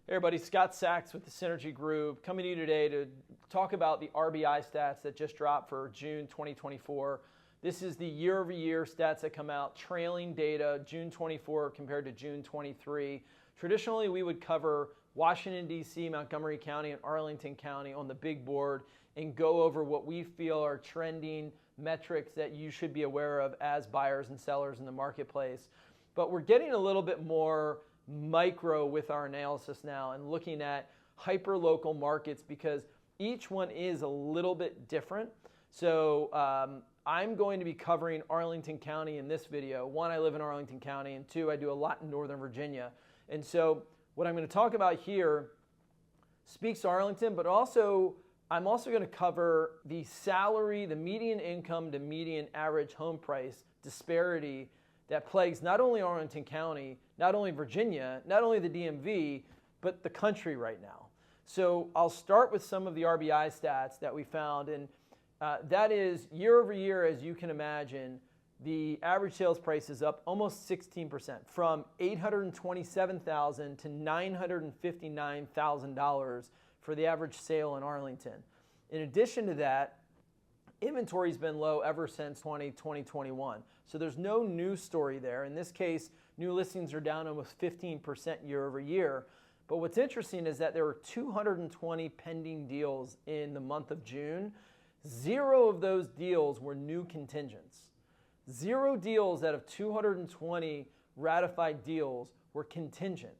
Hey everybody, Scott Sachs with the Synergy Group coming to you today to talk about the RBI stats that just dropped for June 2024. This is the year-over-year stats that come out, trailing data, June 24 compared to June 23. Traditionally, we would cover Washington, D.C., Montgomery County, and Arlington County on the big board and go over what we feel are trending metrics that you should be aware of as buyers and sellers in the marketplace. But we're getting a little bit more micro with our analysis now and looking at hyper-local markets because each one is a little bit different. So I'm going to be covering Arlington County in this video. One, I live in Arlington County, and two, I do a lot in Northern Virginia. And so what I'm going to talk about here speaks to Arlington, but I'm also going to cover the salary, the median income to median average home price disparity that plagues not only Arlington County, not only Virginia, not only the DMV, but the country right now. So I'll start with some of the RBI stats that we found, and that is year over year, as you can imagine, the average sales price is up almost 16%, from $827,000 to $959,000 for the average sale in Arlington. In addition to that, inventory's been low ever since 2021. So there's no news story there. In this case, new listings are down almost 15% year over year. But what's interesting is that there were 220 pending deals in the month of June. 0 of those deals were new contingents. 0 deals out of 220 ratified deals were contingent.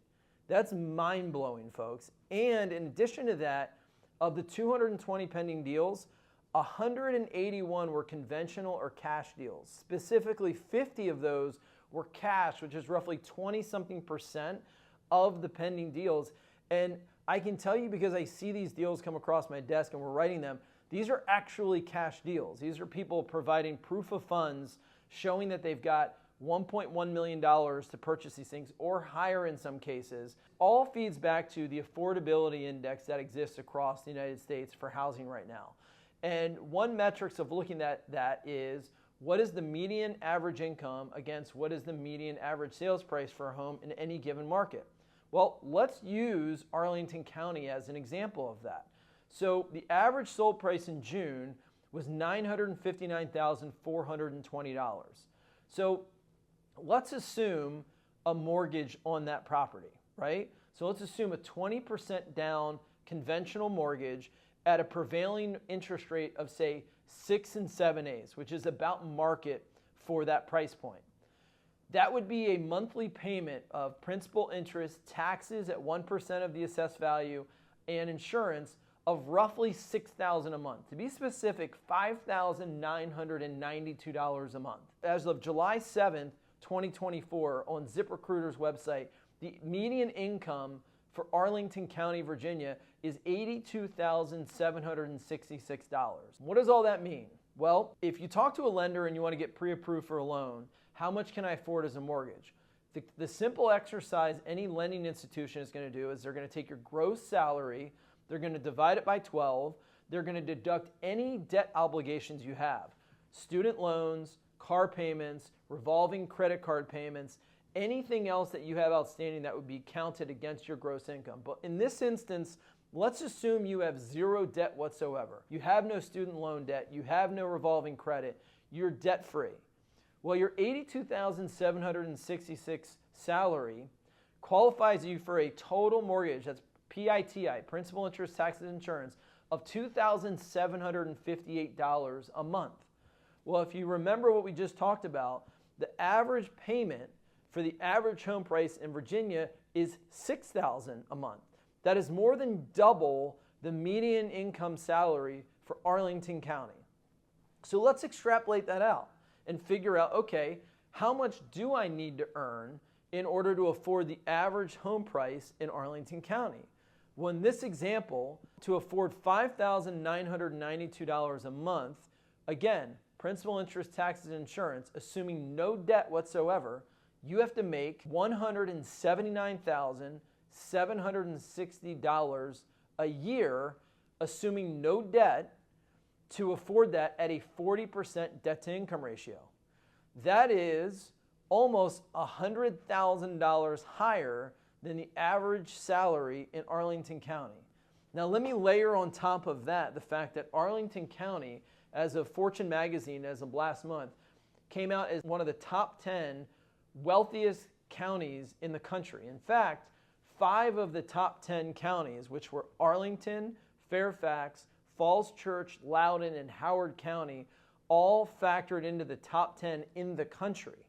That's mind-blowing, folks. And in addition to that, of the 220 pending deals, 181 were conventional or cash deals. Specifically, 50 of those were cash, which is roughly 20-something% of the pending deals. And I can tell you, because I see these deals come across my desk and we're writing them, these are actually cash deals. These are people providing proof of funds showing that they've got $1.1 million to purchase these things, or higher in some cases. All feeds back to the affordability index that exists across the United States for housing right now. And one metric of looking at that is, what is the median average income against what is the median average sales price for a home in any given market? Well, let's use Arlington County as an example of that. So the average sold price in June was $959,420. So let's assume a mortgage on that property, right? So let's assume a 20% down conventional mortgage at a prevailing interest rate of, say, 6 7/8, which is about market for that price point. That would be a monthly payment of principal, interest, taxes at 1% of the assessed value, and insurance of roughly $6,000 a month. To be specific, $5,992 a month. As of July 7th, 2024, on ZipRecruiter's website, the median income for Arlington County, Virginia is $82,766. What does all that mean? Well, if you talk to a lender and you want to get pre-approved for a loan, how much can I afford as a mortgage? The simple exercise any lending institution is going to do is they're going to take your gross salary, they're going to divide it by 12, they're going to deduct any debt obligations you have, student loans, car payments, revolving credit card payments, anything else that you have outstanding that would be counted against your gross income. But in this instance, let's assume you have 0 debt whatsoever. You have no student loan debt, you have no revolving credit, you're debt-free. Well, your $82,766 salary qualifies you for a total mortgage, that's PITI, principal, interest, taxes, and insurance, of $2,758 a month. Well, if you remember what we just talked about, the average payment for the average home price in Virginia is $6,000 a month. That is more than double the median income salary for Arlington County. So let's extrapolate that out and figure out, okay, how much do I need to earn in order to afford the average home price in Arlington County? Well, in this example, to afford $5,992 a month, again, principal, interest, taxes, and insurance, assuming no debt whatsoever, you have to make $179,760 a year, assuming no debt, to afford that at a 40% debt-to-income ratio. That is almost $100,000 higher than the average salary in Arlington County. Now let me layer on top of that the fact that Arlington County, as of Fortune magazine as of last month, came out as one of the top 10 wealthiest counties in the country. In fact, 5 of the top 10 counties, which were Arlington, Fairfax, Falls Church, Loudoun, and Howard County, all factored into the top 10 in the country.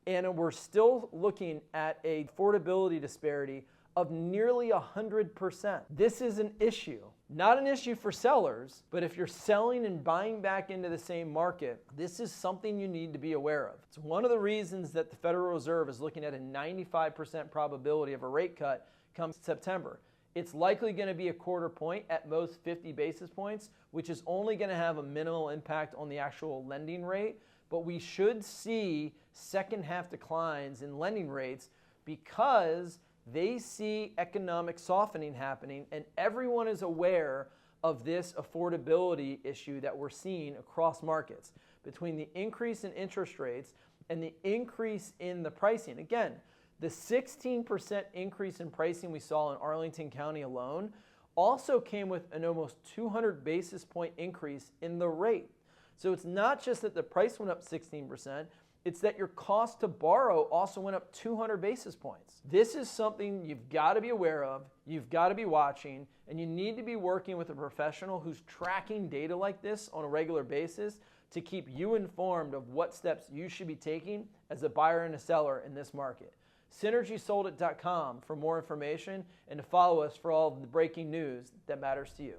And we're still looking at a affordability disparity of nearly 100%. This is an issue. Not an issue for sellers, but if you're selling and buying back into the same market, this is something you need to be aware of. It's one of the reasons that the Federal Reserve is looking at a 95% probability of a rate cut come September. It's likely going to be a quarter point, at most 50 basis points, which is only going to have a minimal impact on the actual lending rate. But we should see second half declines in lending rates because they see economic softening happening, and everyone is aware of this affordability issue that we're seeing across markets between the increase in interest rates and the increase in the pricing. Again, the 16% increase in pricing we saw in Arlington County alone also came with an almost 200 basis point increase in the rate. So it's not just that the price went up 16%, it's that your cost to borrow also went up 200 basis points. This is something you've got to be aware of, you've got to be watching, and you need to be working with a professional who's tracking data like this on a regular basis to keep you informed of what steps you should be taking as a buyer and a seller in this market. SynergySoldIt.com for more information and to follow us for all of the breaking news that matters to you.